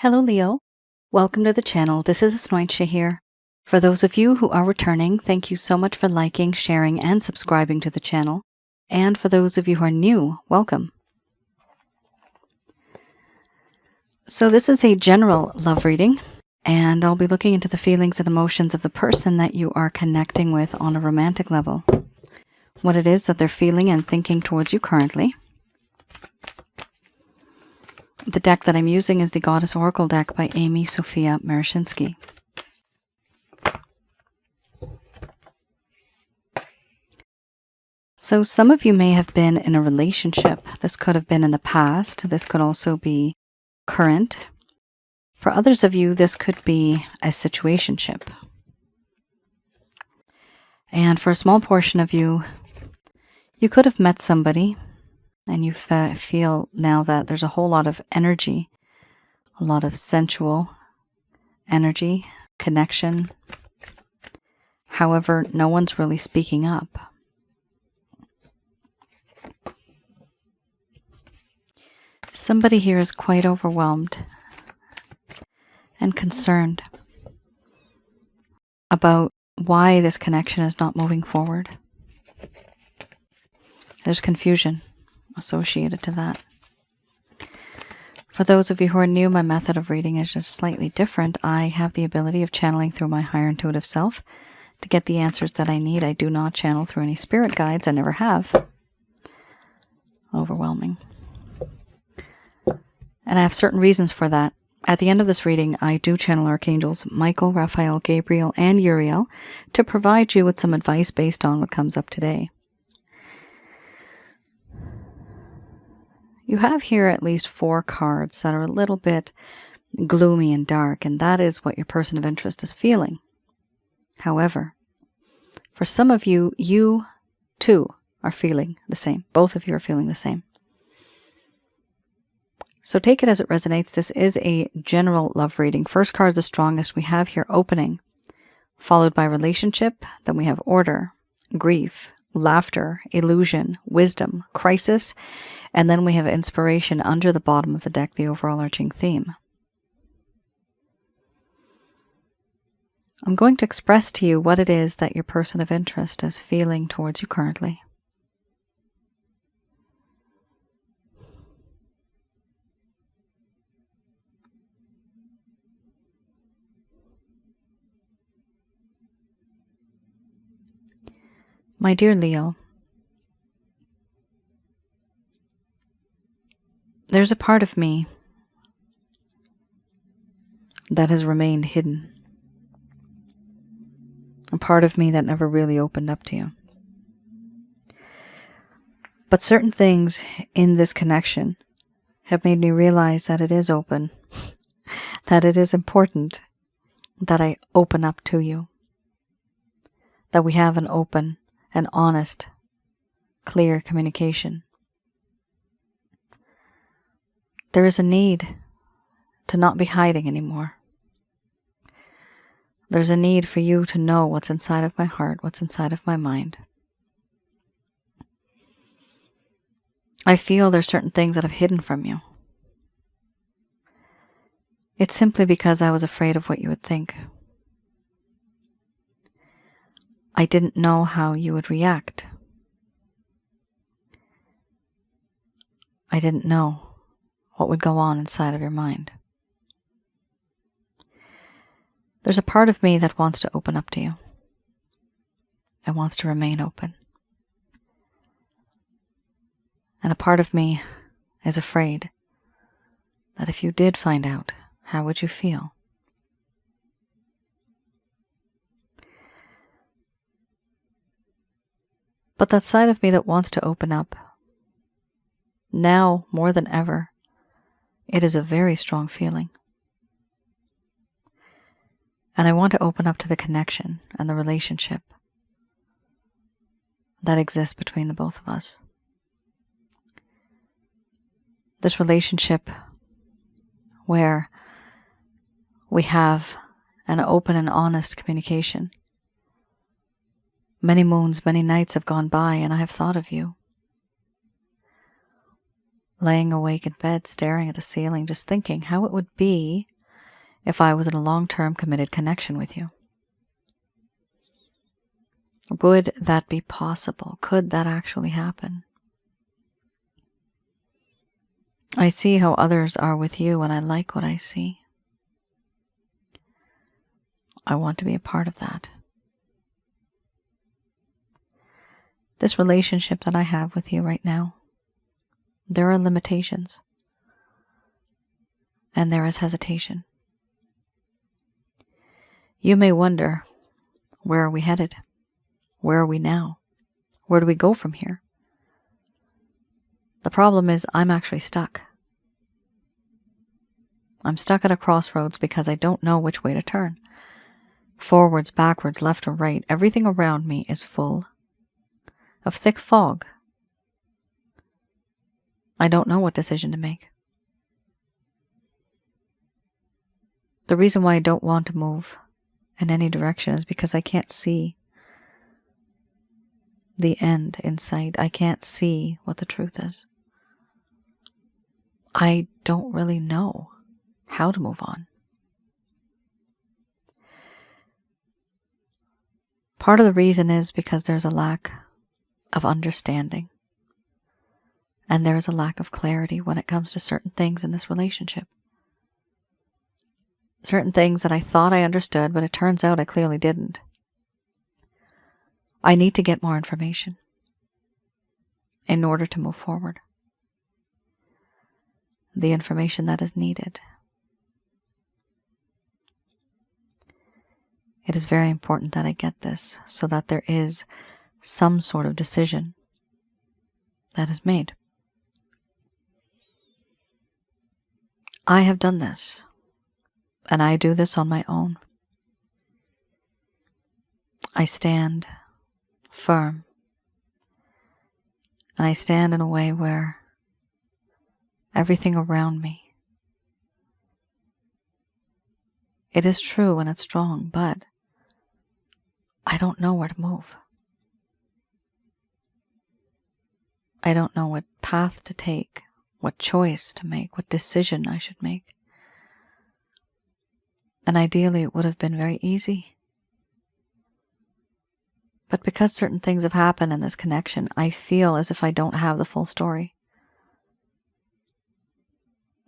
Hello, Leo. Welcome to the channel. This is Asnointia here. For those of you who are returning, thank you so much for liking, sharing, and subscribing to the channel. And for those of you who are new, welcome. So this is a general love reading, and I'll be looking into the feelings and emotions of the person that you are connecting with on a romantic level. What it is that they're feeling and thinking towards you currently. The deck that I'm using is the Goddess Oracle deck by Amy Sophia Marashinsky. So some of you may have been in a relationship. This could have been in the past. This could also be current. For others of you, this could be a situationship. And for a small portion of you, you could have met somebody and you feel now that there's a whole lot of energy, a lot of sensual energy, connection. However, no one's really speaking up. Somebody here is quite overwhelmed and concerned about why this connection is not moving forward. There's confusion associated to that. For those of you who are new, my method of reading is just slightly different. I have the ability of channeling through my higher intuitive self to get the answers that I need. I do not channel through any spirit guides. I never have. Overwhelming. And I have certain reasons for that. At the end of this reading, I do channel Archangels Michael, Raphael, Gabriel, and Uriel to provide you with some advice based on what comes up today. You have here at least 4 cards that are a little bit gloomy and dark, and that is what your person of interest is feeling. However, for some of you, you too are feeling the same. Both of you are feeling the same. So take it as it resonates. This is a general love reading. First card is the strongest. We have here opening, followed by relationship. Then we have order, grief, laughter, illusion, wisdom, crisis, and then we have inspiration under the bottom of the deck, the overall arching theme. I'm going to express to you what it is that your person of interest is feeling towards you currently. My dear Leo, there's a part of me that has remained hidden. A part of me that never really opened up to you. But certain things in this connection have made me realize that it is open, that it is important that I open up to you, that we have an open and honest, clear communication. There is a need to not be hiding anymore. There's a need for you to know what's inside of my heart, what's inside of my mind. I feel there's certain things that I've hidden from you. It's simply because I was afraid of what you would think. I didn't know how you would react. I didn't know what would go on inside of your mind. There's a part of me that wants to open up to you. It wants to remain open. And a part of me is afraid that if you did find out, how would you feel? But that side of me that wants to open up, now more than ever, it is a very strong feeling. And I want to open up to the connection and the relationship that exists between the both of us. This relationship where we have an open and honest communication. Many moons, many nights have gone by, and I have thought of you. laying awake in bed, staring at the ceiling, just thinking how it would be if I was in a long-term committed connection with you. Would that be possible? Could that actually happen? I see how others are with you, and I like what I see. I want to be a part of that. This relationship that I have with you right now, there are limitations, and there is hesitation. You may wonder, where are we headed? Where are we now? Where do we go from here? The problem is I'm actually stuck. I'm stuck at a crossroads because I don't know which way to turn. Forwards, backwards, left or right, everything around me is full of thick fog. I don't know what decision to make. The reason why I don't want to move in any direction is because I can't see the end in sight. I can't see what the truth is. I don't really know how to move on. Part of the reason is because there's a lack of understanding, and there's a lack of clarity when it comes to certain things in this relationship. Certain things that I thought I understood, but it turns out I clearly didn't. I need to get more information in order to move forward. The information that is needed. It is very important that I get this so that there is some sort of decision that is made. I have done this, and I do this on my own. I stand firm, and I stand in a way where everything around me, it is true and it's strong, but I don't know where to move. I don't know what path to take, what choice to make, what decision I should make. And ideally it would have been very easy. But because certain things have happened in this connection, I feel as if I don't have the full story.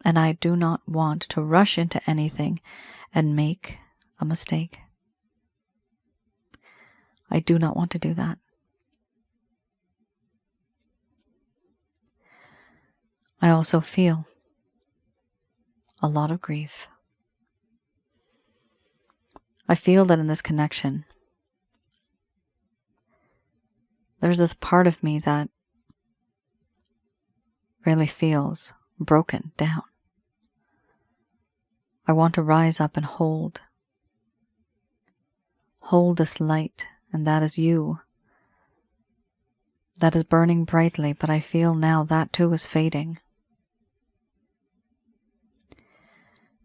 And I do not want to rush into anything and make a mistake. I do not want to do that. I also feel a lot of grief. I feel that in this connection, there's this part of me that really feels broken down. I want to rise up and hold this light, and that is you. That is burning brightly, but I feel now that too is fading.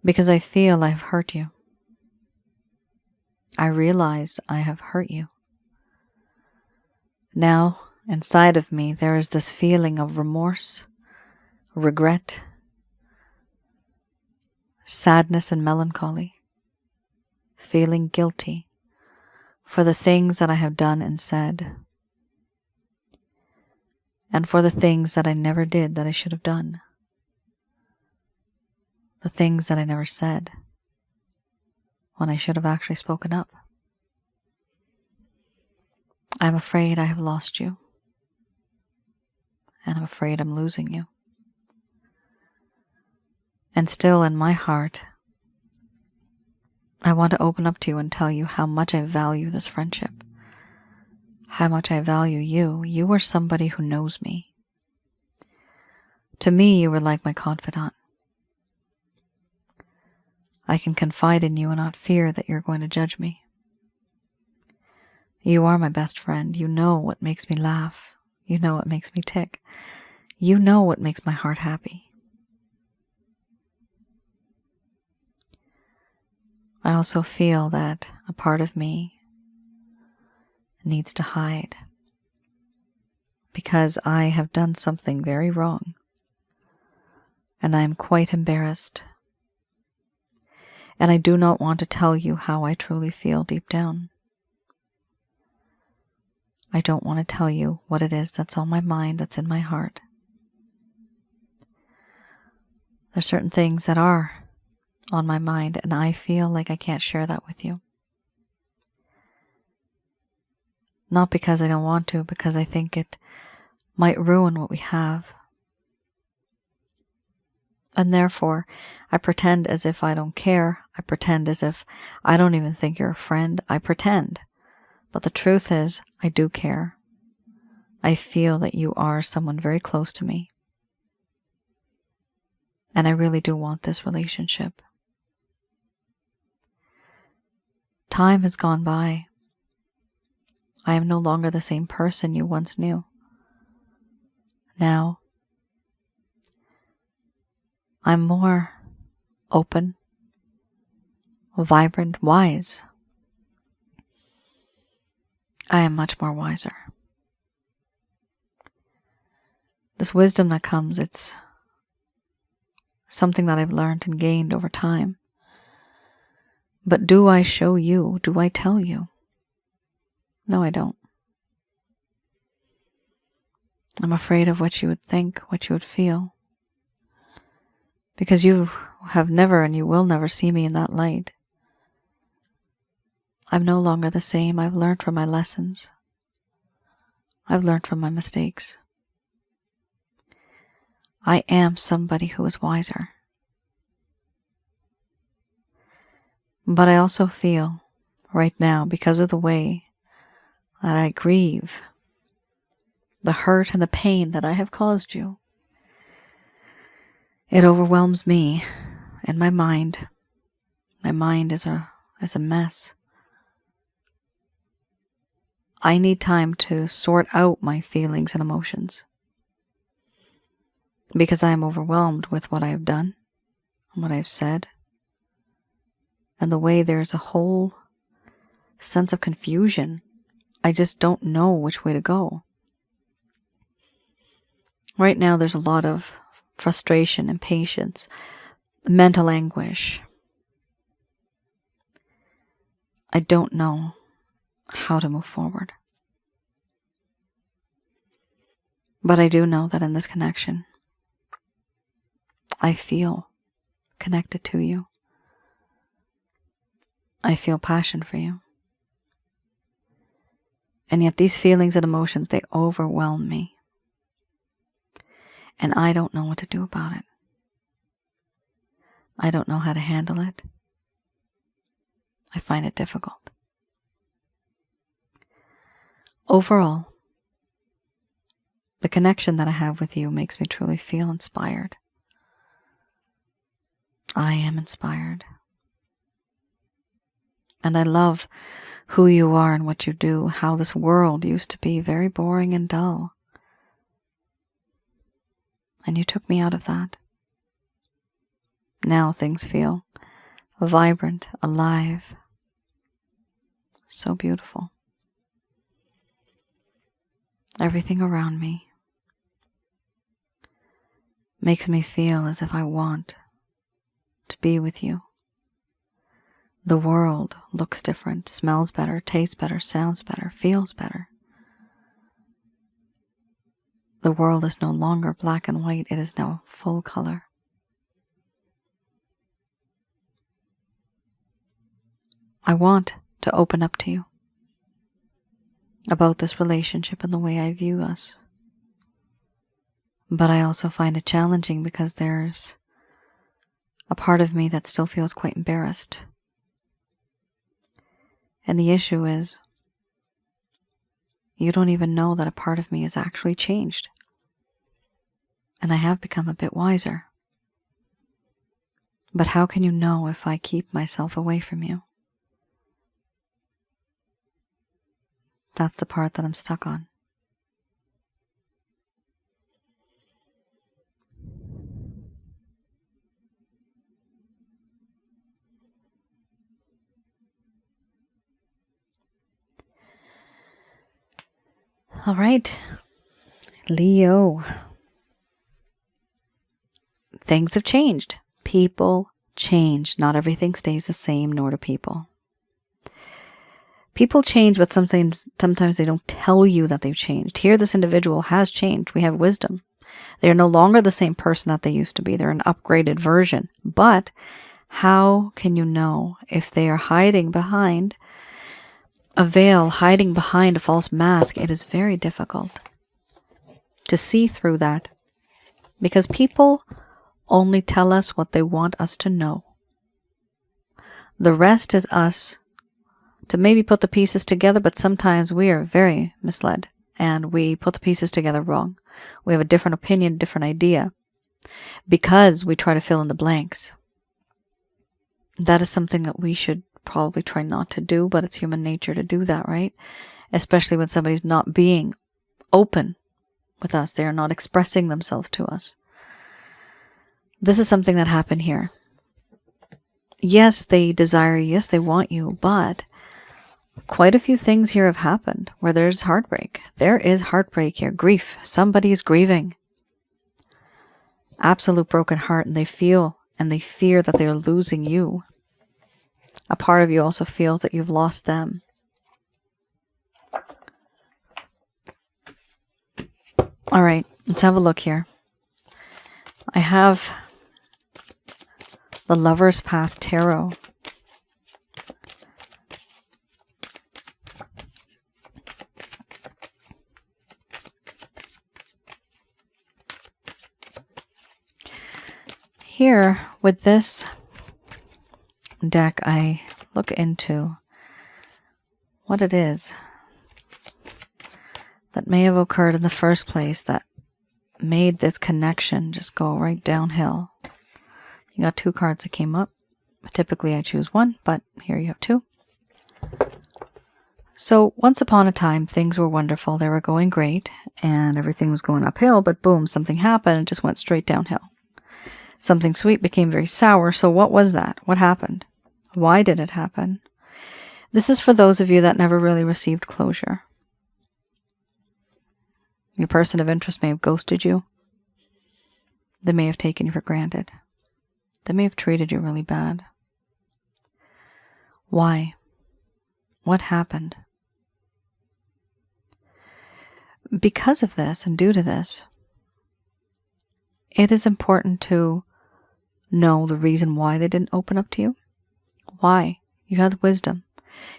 Because I feel I've hurt you. I realized I have hurt you. Now, inside of me, there is this feeling of remorse, regret, sadness and melancholy, feeling guilty for the things that I have done and said, and for the things that I never did that I should have done, the things that I never said when I should have actually spoken up. I'm afraid I have lost you, and I'm afraid I'm losing you. And still in my heart, I want to open up to you and tell you how much I value this friendship, how much I value you. You are somebody who knows me. To me, you were like my confidant. I can confide in you and not fear that you're going to judge me. You are my best friend. You know what makes me laugh. You know what makes me tick. You know what makes my heart happy. I also feel that a part of me needs to hide because I have done something very wrong. and I am quite embarrassed. And I do not want to tell you how I truly feel deep down. I don't want to tell you what it is that's on my mind, that's in my heart. There's certain things that are on my mind, and I feel like I can't share that with you. Not because I don't want to, because I think it might ruin what we have. And therefore, I pretend as if I don't care. I pretend as if I don't even think you're a friend. I pretend. But the truth is, I do care. I feel that you are someone very close to me. And I really do want this relationship. Time has gone by. I am no longer the same person you once knew. Now, I'm more open, vibrant, wise. I am much more wiser. This wisdom that comes, it's something that I've learned and gained over time. But do I show you? Do I tell you? No, I don't. I'm afraid of what you would think, what you would feel. Because you have never and you will never see me in that light. I'm no longer the same. I've learned from my lessons. I've learned from my mistakes. I am somebody who is wiser. But I also feel right now, because of the way that I grieve the hurt and the pain that I have caused you, it overwhelms me and my mind. My mind is a mess. I need time to sort out my feelings and emotions because I am overwhelmed with what I have done and what I have said, and the way there's a whole sense of confusion. I just don't know which way to go. Right now there's a lot of frustration, impatience, mental anguish. I don't know how to move forward. But I do know that in this connection, I feel connected to you. I feel passion for you. And yet these feelings and emotions, they overwhelm me. And I don't know what to do about it. I don't know how to handle it. I find it difficult. Overall, the connection that I have with you makes me truly feel inspired. I am inspired. And I love who you are and what you do, how this world used to be very boring and dull. And you took me out of that. Now things feel vibrant, alive, so beautiful. Everything around me makes me feel as if I want to be with you. The world looks different, smells better, tastes better, sounds better, feels better. The world is no longer black and white, it is now full color. I want to open up to you about this relationship and the way I view us. But I also find it challenging because there's a part of me that still feels quite embarrassed. And the issue is, you don't even know that a part of me has actually changed. And I have become a bit wiser. But how can you know if I keep myself away from you? That's the part that I'm stuck on. All right, Leo. things have changed. People change. Not everything stays the same, nor do people. People change, but sometimes they don't tell you that they've changed. Here, this individual has changed. We have wisdom. They are no longer the same person that they used to be. They're an upgraded version. But how can you know if they are hiding behind a veil, hiding behind a false mask? It is very difficult to see through that, because people only tell us what they want us to know. The rest is us to maybe put the pieces together, but sometimes we are very misled and we put the pieces together wrong. We have a different opinion, different idea, because we try to fill in the blanks. That is something that we should probably try not to do, but it's human nature to do that, right? Especially when somebody's not being open with us. They are not expressing themselves to us. This is something that happened here. Yes, they desire you. Yes, they want you, but quite a few things here have happened where there's heartbreak. There is heartbreak here. Grief. Somebody's grieving. Absolute broken heart, and they feel and they fear that they're losing you. A part of you also feels that you've lost them. All right, let's have a look here. I have the Lover's Path Tarot. Here, with this deck, I look into what it is that may have occurred in the first place that made this connection just go right downhill. You got two cards that came up. Typically I choose one, but here you have two. So once upon a time, things were wonderful. They were going great and everything was going uphill, but boom, something happened and it just went straight downhill. Something sweet became very sour. So what was that? What happened? Why did it happen? This is for those of you that never really received closure. Your person of interest may have ghosted you. They may have taken you for granted. They may have treated you really bad. Why? What happened? Because of this and due to this, it is important to know the reason why they didn't open up to you. Why? You had wisdom.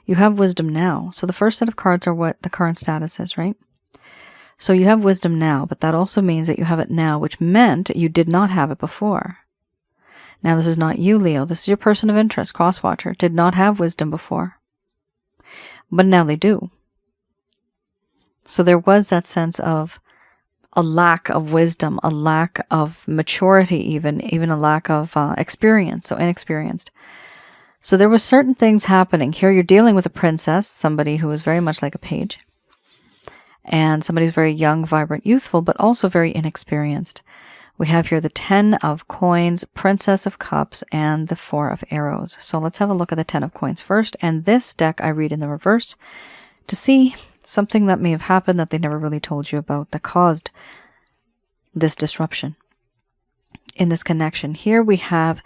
You have wisdom now. So the first set of cards are what the current status is, right? So you have wisdom now, but that also means that you have it now, which meant you did not have it before. Now this is not you, Leo. This is your person of interest, Crosswatcher. Did not have wisdom before. But now they do. So there was that sense of a lack of wisdom, a lack of maturity, even a lack of experience, so inexperienced. So there were certain things happening. Here you're dealing with a princess, somebody who is very much like a page. And somebody's very young, vibrant, youthful, but also very inexperienced. We have here the 10 of Coins, Princess of Cups, and the 4 of Arrows. So let's have a look at the 10 of Coins first. And this deck I read in the reverse to see something that may have happened that they never really told you about that caused this disruption in this connection. Here we have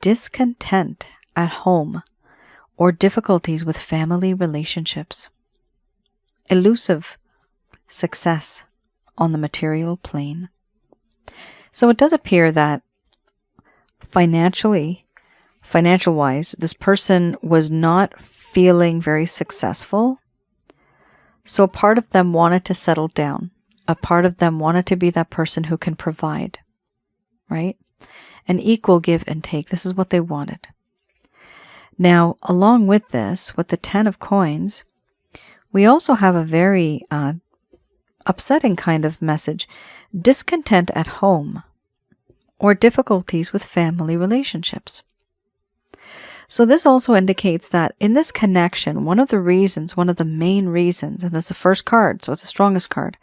discontent at home or difficulties with family relationships. Elusive success on the material plane. So it does appear that financial-wise, this person was not feeling very successful. So a part of them wanted to settle down. A part of them wanted to be that person who can provide, right? An equal give and take. This is what they wanted. Now, along with this, with the 10 of Coins, we also have a very upsetting kind of message. Discontent at home or difficulties with family relationships. So this also indicates that in this connection, one of the main reasons, and that's the first card, so it's the strongest card,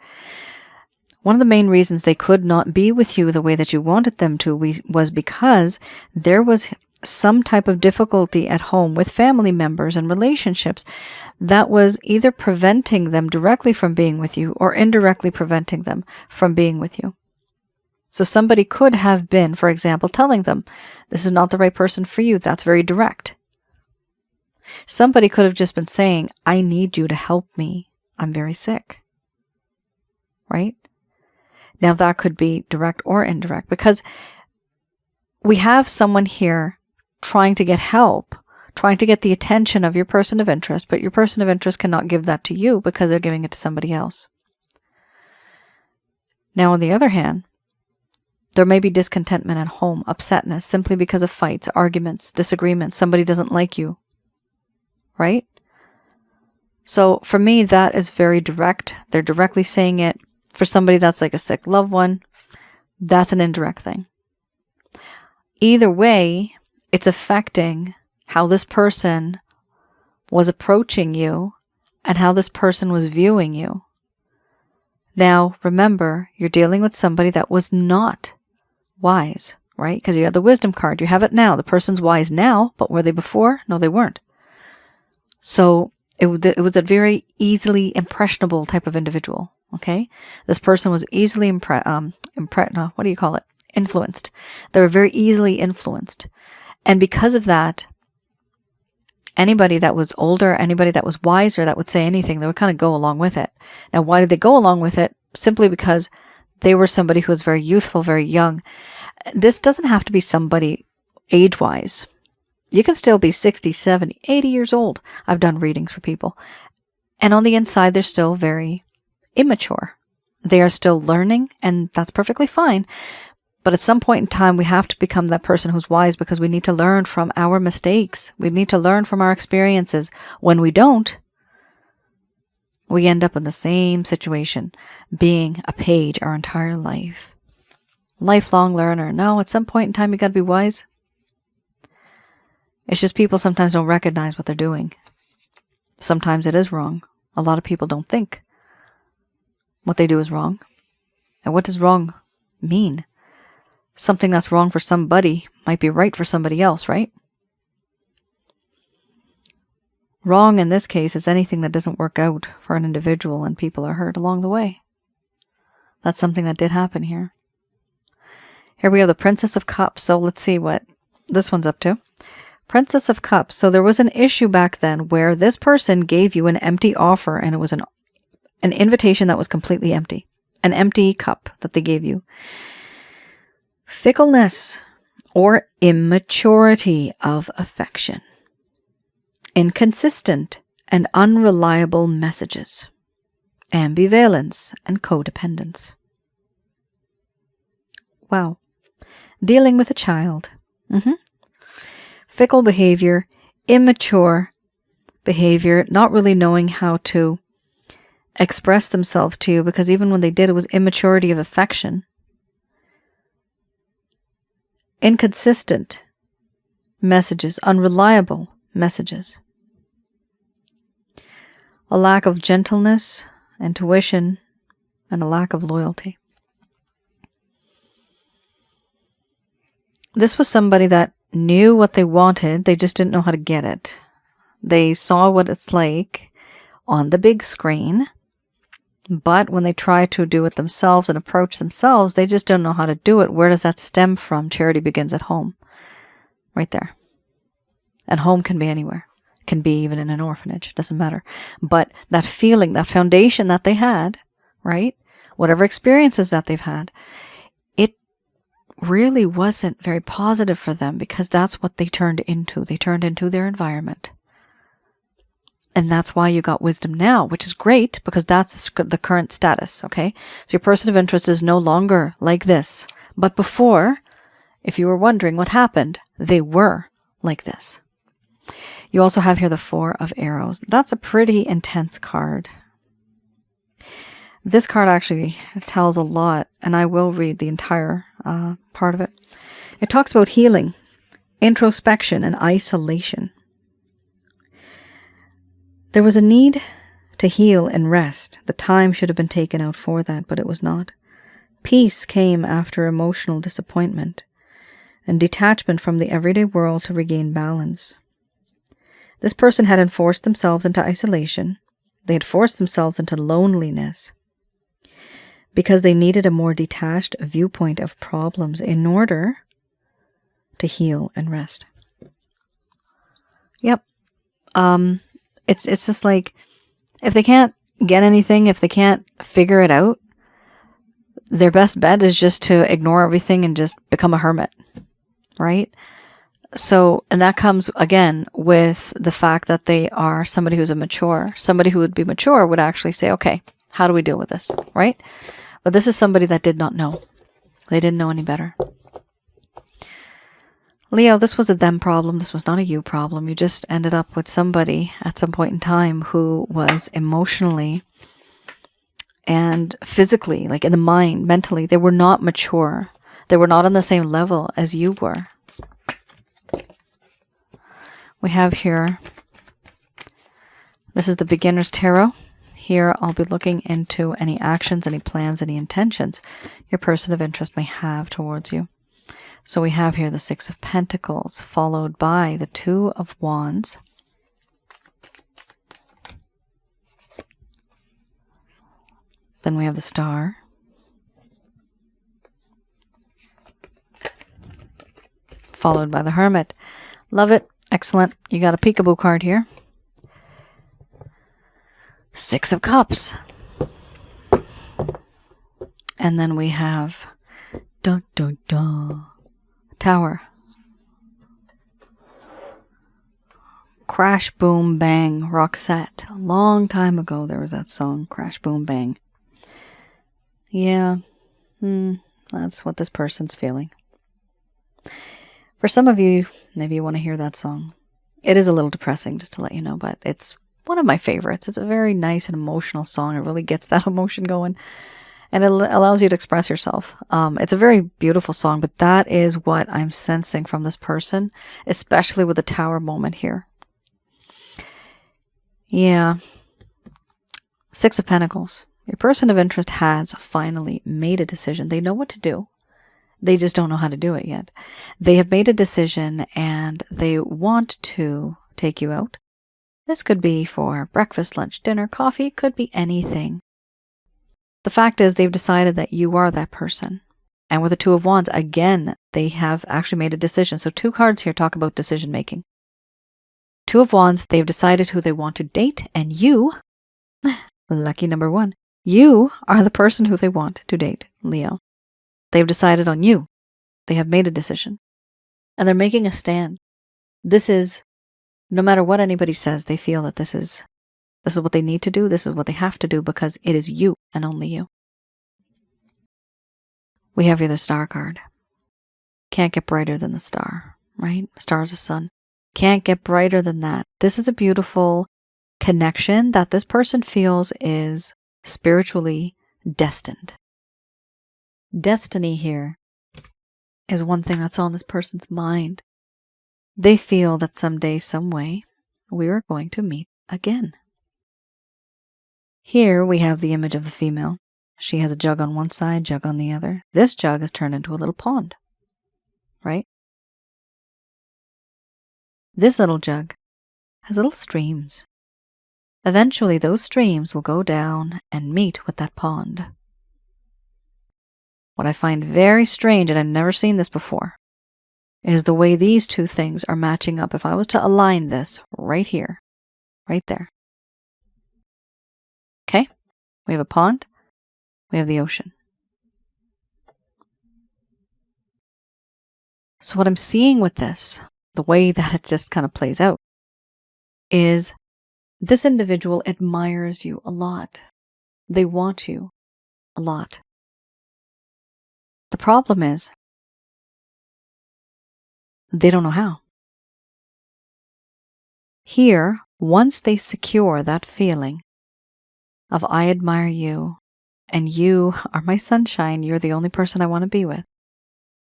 one of the main reasons they could not be with you the way that you wanted them to was because there was some type of difficulty at home with family members and relationships that was either preventing them directly from being with you or indirectly preventing them from being with you. So somebody could have been, for example, telling them, this is not the right person for you. That's very direct. Somebody could have just been saying, I need you to help me. I'm very sick. Right? Now that could be direct or indirect, because we have someone here trying to get help, trying to get the attention of your person of interest, but your person of interest cannot give that to you because they're giving it to somebody else. Now, on the other hand, there may be discontentment at home, upsetness, simply because of fights, arguments, disagreements. Somebody doesn't like you, right? So for me, that is very direct. They're directly saying it. For somebody that's like a sick loved one, that's an indirect thing. Either way, it's affecting how this person was approaching you and how this person was viewing you. Now, remember, you're dealing with somebody that was not wise, right? Because you have the wisdom card. You have it now. The person's wise now, but were they before? No, they weren't. So it was a very easily impressionable type of individual, okay? This person was easily influenced. They were very easily influenced. And because of that, anybody that was older, anybody that was wiser, that would say anything, they would kind of go along with it. Now, why did they go along with it? Simply because they were somebody who was very youthful, very young. This doesn't have to be somebody age-wise. You can still be 60, 70, 80 years old. I've done readings for people. And on the inside, they're still very immature. They are still learning, and that's perfectly fine. But at some point in time, we have to become that person who's wise, because we need to learn from our mistakes. We need to learn from our experiences. When we don't, we end up in the same situation, being a page our entire life. Lifelong learner. No, at some point in time, you got to be wise. It's just people sometimes don't recognize what they're doing. Sometimes it is wrong. A lot of people don't think what they do is wrong. And what does wrong mean? Something that's wrong for somebody might be right for somebody else, right? Wrong in this case is anything that doesn't work out for an individual and people are hurt along the way. That's something that did happen here. Here we have the Princess of Cups. So let's see what this one's up to. Princess of Cups. So there was an issue back then where this person gave you an empty offer, and it was an invitation that was completely empty. An empty cup that they gave you. Fickleness or immaturity of affection. Inconsistent and unreliable messages. Ambivalence and codependence. Wow. Dealing with a child. Fickle behavior, immature behavior, not really knowing how to express themselves to you, because even when they did, it was immaturity of affection. Inconsistent messages, unreliable messages. A lack of gentleness, intuition, and a lack of loyalty. This was somebody that knew what they wanted, they just didn't know how to get it. They saw what it's like on the big screen, but when they try to do it themselves and approach themselves, they just don't know how to do it. Where does that stem from? Charity begins at home. Right there. And home can be anywhere. It can be even in an orphanage. It doesn't matter. But that feeling, that foundation that they had, right? Whatever experiences that they've had, it really wasn't very positive for them, because that's what they turned into. They turned into their environment. And that's why you got wisdom now, which is great, because that's the current status, okay? So your person of interest is no longer like this. But before, if you were wondering what happened, they were like this. You also have here the Four of Arrows. That's a pretty intense card. This card actually tells a lot, and I will read the entire part of it. It talks about healing, introspection, and isolation. There was a need to heal and rest. The time should have been taken out for that, but it was not. Peace came after emotional disappointment and detachment from the everyday world to regain balance. This person had enforced themselves into isolation. They had forced themselves into loneliness. because they needed a more detached viewpoint of problems in order to heal and rest. Yep. It's just like, if they can't get anything, if they can't figure it out, their best bet is just to ignore everything and just become a hermit, right? So, and that comes again with the fact that they are somebody who's immature. Somebody who would be mature would actually say, okay, how do we deal with this, right? But this is somebody that did not know. They didn't know any better. Leo, this was a them problem. This was not a you problem. You just ended up with somebody at some point in time who was emotionally and physically, like in the mind, mentally, they were not mature. They were not on the same level as you were. We have here, this is the Beginner's Tarot. Here I'll be looking into any actions, any plans, any intentions your person of interest may have towards you. So we have here the Six of Pentacles, followed by the Two of Wands. Then we have the Star. Followed by the Hermit. Love it. Excellent. You got a peekaboo card here. Six of Cups. And then we have dun, dun, dun, Tower. Crash, boom, bang, Roxette. A long time ago there was that song, Crash, boom, bang. Yeah, that's what this person's feeling. For some of you, maybe you want to hear that song. It is a little depressing, just to let you know, but it's one of my favorites. It's a very nice and emotional song. It really gets that emotion going, and it allows you to express yourself. It's a very beautiful song, but that is what I'm sensing from this person, especially with the Tower moment here. Yeah. Six of Pentacles. Your person of interest has finally made a decision. They know what to do. They just don't know how to do it yet. They have made a decision and they want to take you out. This could be for breakfast, lunch, dinner, coffee, could be anything. The fact is they've decided that you are that person. And with the Two of Wands, again, they have actually made a decision. So two cards here talk about decision making. Two of Wands, they've decided who they want to date, and you, lucky number one, you are the person who they want to date, Leo. They've decided on you. They have made a decision. And they're making a stand. This is, no matter what anybody says, they feel that this is what they need to do. This is what they have to do because it is you and only you. We have here the Star card. Can't get brighter than the star, right? Star is the sun. Can't get brighter than that. This is a beautiful connection that this person feels is spiritually destined. Destiny here is one thing that's on this person's mind. They feel that someday, some way, we are going to meet again. Here we have the image of the female. She has a jug on one side, jug on the other. This jug is turned into a little pond, right? This little jug has little streams. Eventually, those streams will go down and meet with that pond. What I find very strange, and I've never seen this before, is the way these two things are matching up. If I was to align this right here, right there. Okay? We have a pond. We have the ocean. So what I'm seeing with this, the way that it just kind of plays out, is this individual admires you a lot. They want you a lot. The problem is, they don't know how. Here, once they secure that feeling of I admire you, and you are my sunshine, you're the only person I want to be with.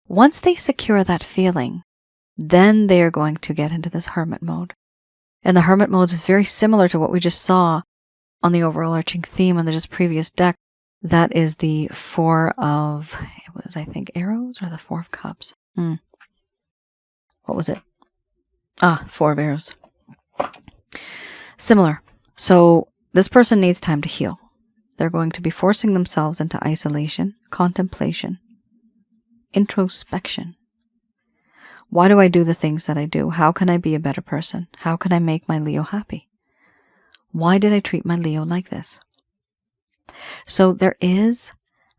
Once they secure that feeling, then they are going to get into this hermit mode. And the hermit mode is very similar to what we just saw on the overarching theme on the just previous deck. That is the Four of, it was, I think, arrows, or the Four of Cups. What was it? Four of arrows. Similar. So this person needs time to heal. They're going to be forcing themselves into isolation, contemplation, introspection. Why do I do the things that I do? How can I be a better person? How can I make my Leo happy? Why did I treat my Leo like this? So there is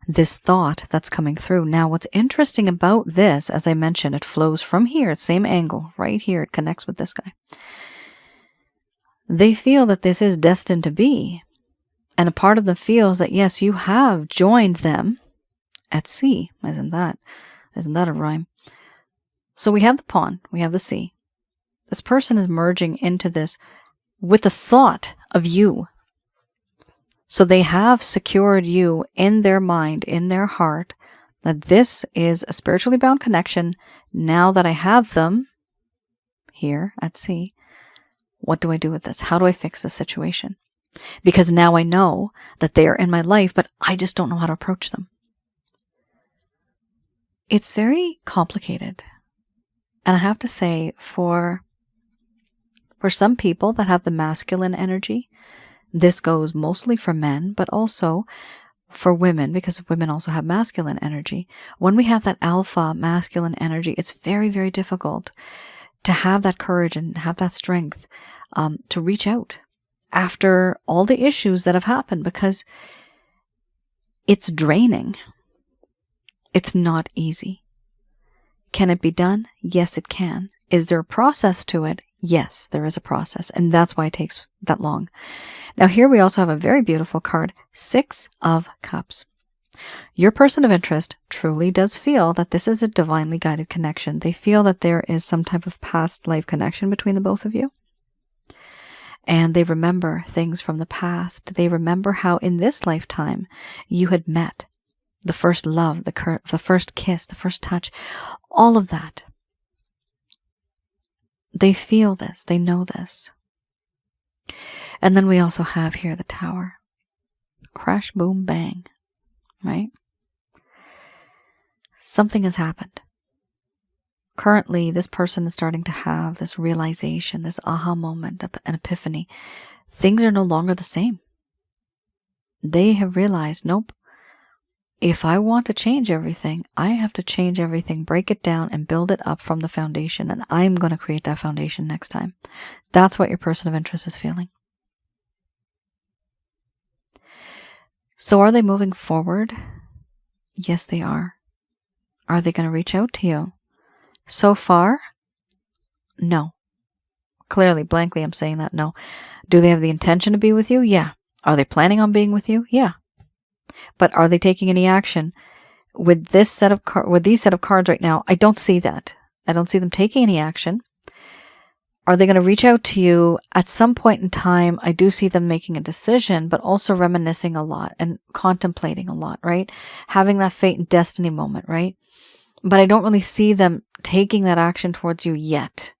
this thought that's coming through. Now, what's interesting about this, as I mentioned, it flows from here, same angle, right here, it connects with this guy. They feel that this is destined to be. And a part of them feels that, yes, you have joined them at sea. Isn't that a rhyme? So we have the pawn, we have the sea. This person is merging into this with the thought of you. So they have secured you in their mind, in their heart, that this is a spiritually bound connection. Now that I have them here at sea, what do I do with this? How do I fix this situation? Because now I know that they are in my life, but I just don't know how to approach them. It's very complicated. And I have to say, for some people that have the masculine energy, this goes mostly for men, but also for women, because women also have masculine energy. When we have that alpha masculine energy, it's very, very difficult to have that courage and have that strength to reach out after all the issues that have happened, because it's draining. It's not easy. Can it be done? Yes, it can. Is there a process to it? Yes, there is a process, and that's why it takes that long. Now here we also have a very beautiful card, 6 of Cups. Your person of interest truly does feel that this is a divinely guided connection. They feel that there is some type of past life connection between the both of you. And they remember things from the past. They remember how in this lifetime you had met. The first love, the first kiss, the first touch, all of that. They feel this, they know this. And then we also have here the Tower. Crash, boom, bang, right? Something has happened. Currently, this person is starting to have this realization, this aha moment, an epiphany. Things are no longer the same. They have realized, nope, if I want to change everything, I have to change everything, break it down, and build it up from the foundation. And I'm going to create that foundation next time. That's what your person of interest is feeling. So are they moving forward? Yes, they are. Are they going to reach out to you? So far, no. Clearly, blankly, I'm saying that no. Do they have the intention to be with you? Yeah. Are they planning on being with you? Yeah. But are they taking any action? With these set of cards right now, I don't see that. I don't see them taking any action. Are they going to reach out to you at some point in time? I do see them making a decision, but also reminiscing a lot and contemplating a lot, right? Having that fate and destiny moment, right? But I don't really see them taking that action towards you yet.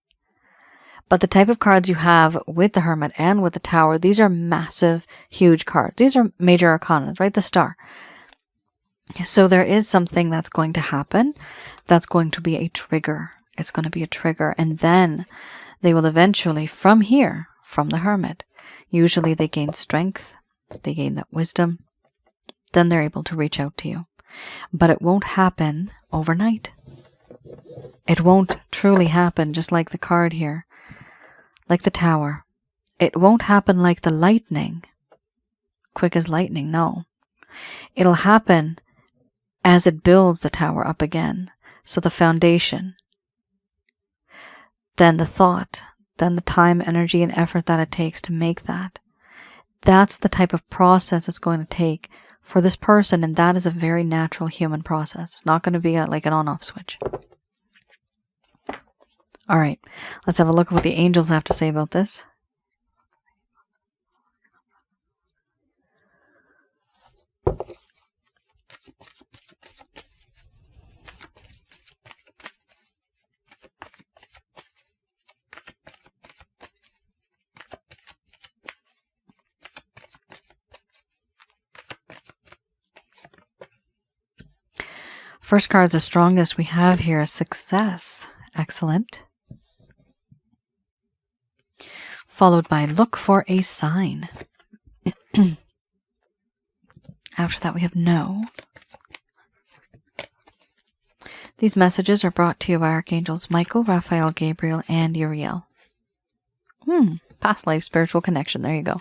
But the type of cards you have with the Hermit and with the Tower, these are massive, huge cards. These are major arcana, right? The Star. So there is something that's going to happen that's going to be a trigger. It's going to be a trigger. And then they will eventually, from here, from the Hermit, usually they gain strength, they gain that wisdom, then they're able to reach out to you. But it won't happen overnight. It won't truly happen just like the card here. Like the Tower. It won't happen like the lightning. Quick as lightning, no. It'll happen as it builds the Tower up again. So the foundation. Then the thought. Then the time, energy, and effort that it takes to make that. That's the type of process it's going to take for this person, and that is a very natural human process. It's not going to be like an on-off switch. All right, let's have a look at what the angels have to say about this. First card's the strongest we have here is success. Excellent. Followed by look for a sign. After that, we have no. These messages are brought to you by Archangels Michael, Raphael, Gabriel, and Uriel. Past life spiritual connection. There you go.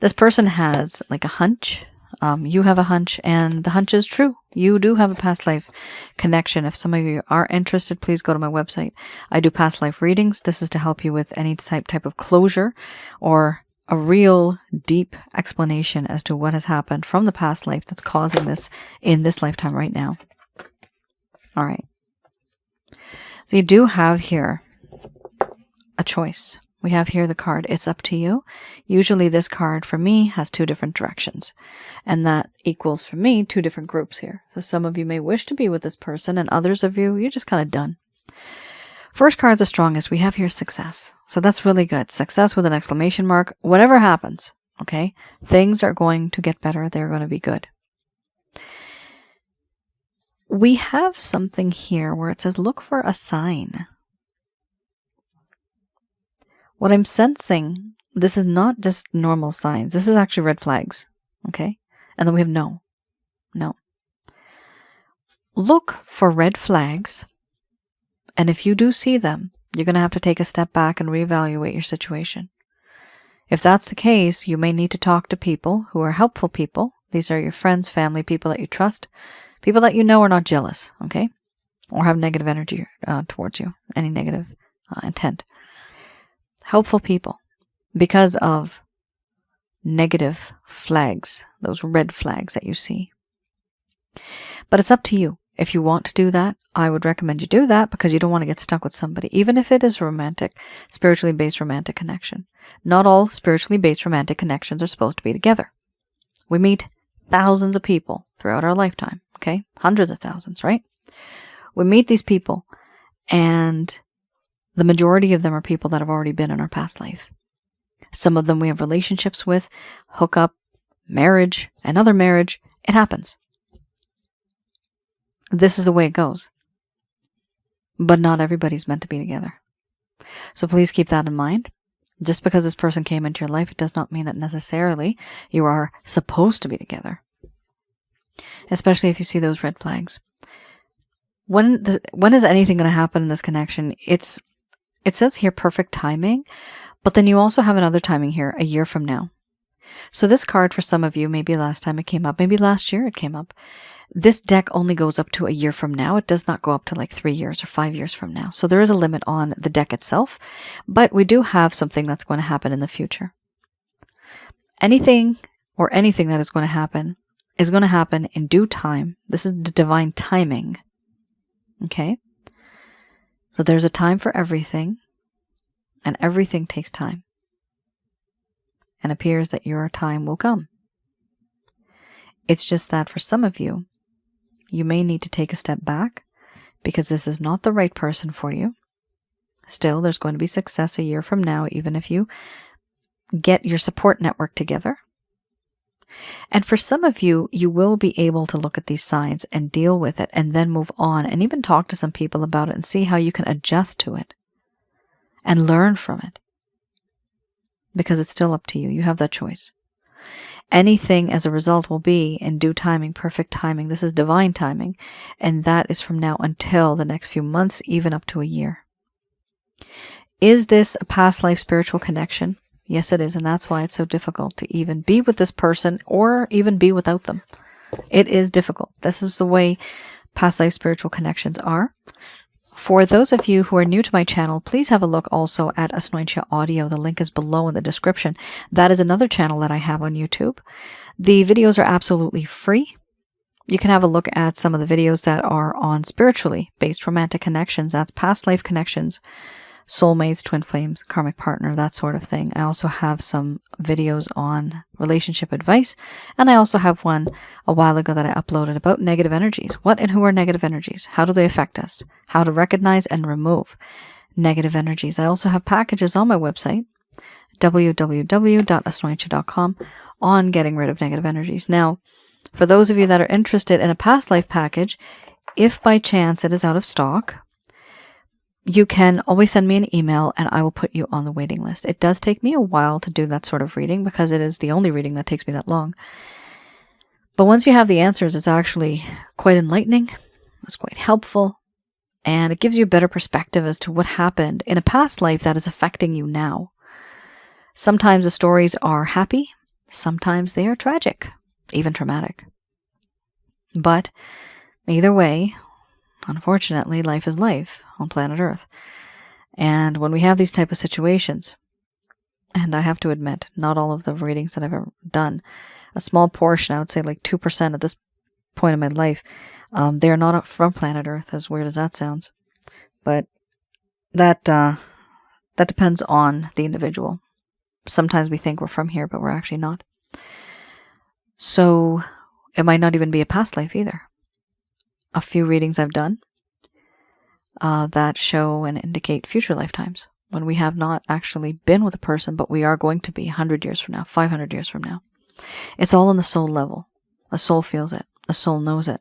This person has like a hunch. You have a hunch, and the hunch is true. You do have a past life connection. If some of you are interested, please go to my website. I do past life readings. This is to help you with any type of closure or a real deep explanation as to what has happened from the past life that's causing this in this lifetime right now. All right. So you do have here a choice. We have here the card, it's up to you. Usually this card for me has two different directions. And that equals for me two different groups here. So some of you may wish to be with this person, and others of you, you're just kind of done. First card's the strongest. We have here success. So that's really good. Success with an exclamation mark. Whatever happens, okay? Things are going to get better. They're going to be good. We have something here where it says, look for a sign. What I'm sensing, this is not just normal signs. This is actually red flags, okay? And then we have no. No. Look for red flags, and if you do see them, you're going to have to take a step back and reevaluate your situation. If that's the case, you may need to talk to people who are helpful people. These are your friends, family, people that you trust, people that you know are not jealous, okay? Or have negative energy towards you, any negative intent. Helpful people, because of negative flags, those red flags that you see. But it's up to you. If you want to do that, I would recommend you do that, because you don't want to get stuck with somebody, even if it is romantic, spiritually based romantic connection. Not all spiritually based romantic connections are supposed to be together. We meet thousands of people throughout our lifetime, okay? Hundreds of thousands, right? We meet these people, and the majority of them are people that have already been in our past life. Some of them we have relationships with, hookup, marriage, another marriage. It happens. This is the way it goes. But not everybody's meant to be together. So please keep that in mind. Just because this person came into your life, it does not mean that necessarily you are supposed to be together. Especially if you see those red flags. When is anything going to happen in this connection? It says here perfect timing, but then you also have another timing here, a year from now. So this card for some of you, maybe last time it came up, maybe last year it came up. This deck only goes up to a year from now. It does not go up to like 3 years or 5 years from now. So there is a limit on the deck itself, but we do have something that's going to happen in the future. Anything that is going to happen in due time. This is the divine timing. Okay? So there's a time for everything, and everything takes time. And appears that your time will come. It's just that for some of you, you may need to take a step back, because this is not the right person for you. Still, there's going to be success a year from now, even if you get your support network together. And for some of you, you will be able to look at these signs and deal with it and then move on and even talk to some people about it and see how you can adjust to it and learn from it. Because it's still up to you. You have that choice. Anything as a result will be in due timing, perfect timing. This is divine timing. And that is from now until the next few months, even up to a year. Is this a past life spiritual connection? Yes, it is, and that's why it's so difficult to even be with this person or even be without them. It is difficult. This is the way past life spiritual connections are. For those of you who are new to my channel, please have a look also at Asnointia Audio. The link is below in the description. That is another channel that I have on YouTube. The videos are absolutely free. You can have a look at some of the videos that are on spiritually based romantic connections. That's past life connections, soulmates, twin flames, karmic partner, that sort of thing. I also have some videos on relationship advice, and I also have one a while ago that I uploaded about negative energies. What and who are negative energies? How do they affect us? How to recognize and remove negative energies. I also have packages on my website, www.asnointia.com, on getting rid of negative energies. Now, for those of you that are interested in a past life package, if by chance it is out of stock, you can always send me an email and I will put you on the waiting list. It does take me a while to do that sort of reading because it is the only reading that takes me that long. But once you have the answers, it's actually quite enlightening. It's quite helpful. And it gives you a better perspective as to what happened in a past life that is affecting you now. Sometimes the stories are happy. Sometimes they are tragic, even traumatic. But either way, unfortunately, life is life on planet Earth. And when we have these type of situations, and I have to admit, not all of the readings that I've ever done, a small portion, I would say like 2% at this point in my life, they are not from planet Earth, as weird as that sounds. But that depends on the individual. Sometimes we think we're from here, but we're actually not. So it might not even be a past life either. A few readings I've done that show and indicate future lifetimes when we have not actually been with a person, but we are going to be 100 years from now, 500 years from now. It's all on the soul level. The soul feels it. The soul knows it.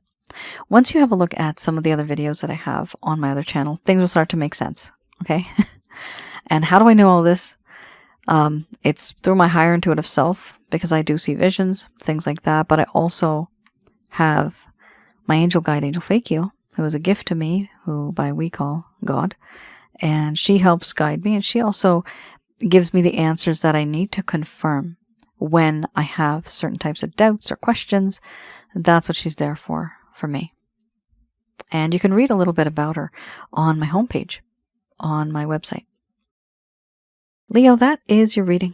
Once you have a look at some of the other videos that I have on my other channel, things will start to make sense. Okay? And how do I know all this? It's through my higher intuitive self, because I do see visions, things like that. But I also have my angel guide, Angel Fakeel, who is a gift to me, who we call God. And she helps guide me. And she also gives me the answers that I need to confirm when I have certain types of doubts or questions. That's what she's there for me. And you can read a little bit about her on my homepage, on my website. Leo, that is your reading.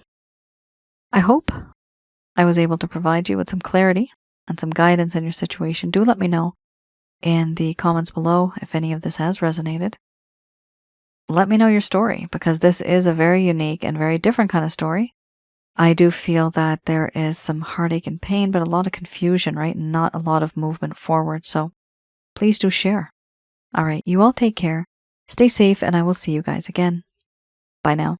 I hope I was able to provide you with some clarity and some guidance in your situation. Do let me know in the comments below if any of this has resonated. Let me know your story, because this is a very unique and very different kind of story. I do feel that there is some heartache and pain, but a lot of confusion, right? And not a lot of movement forward. So please do share. All right, you all take care. Stay safe, and I will see you guys again. Bye now.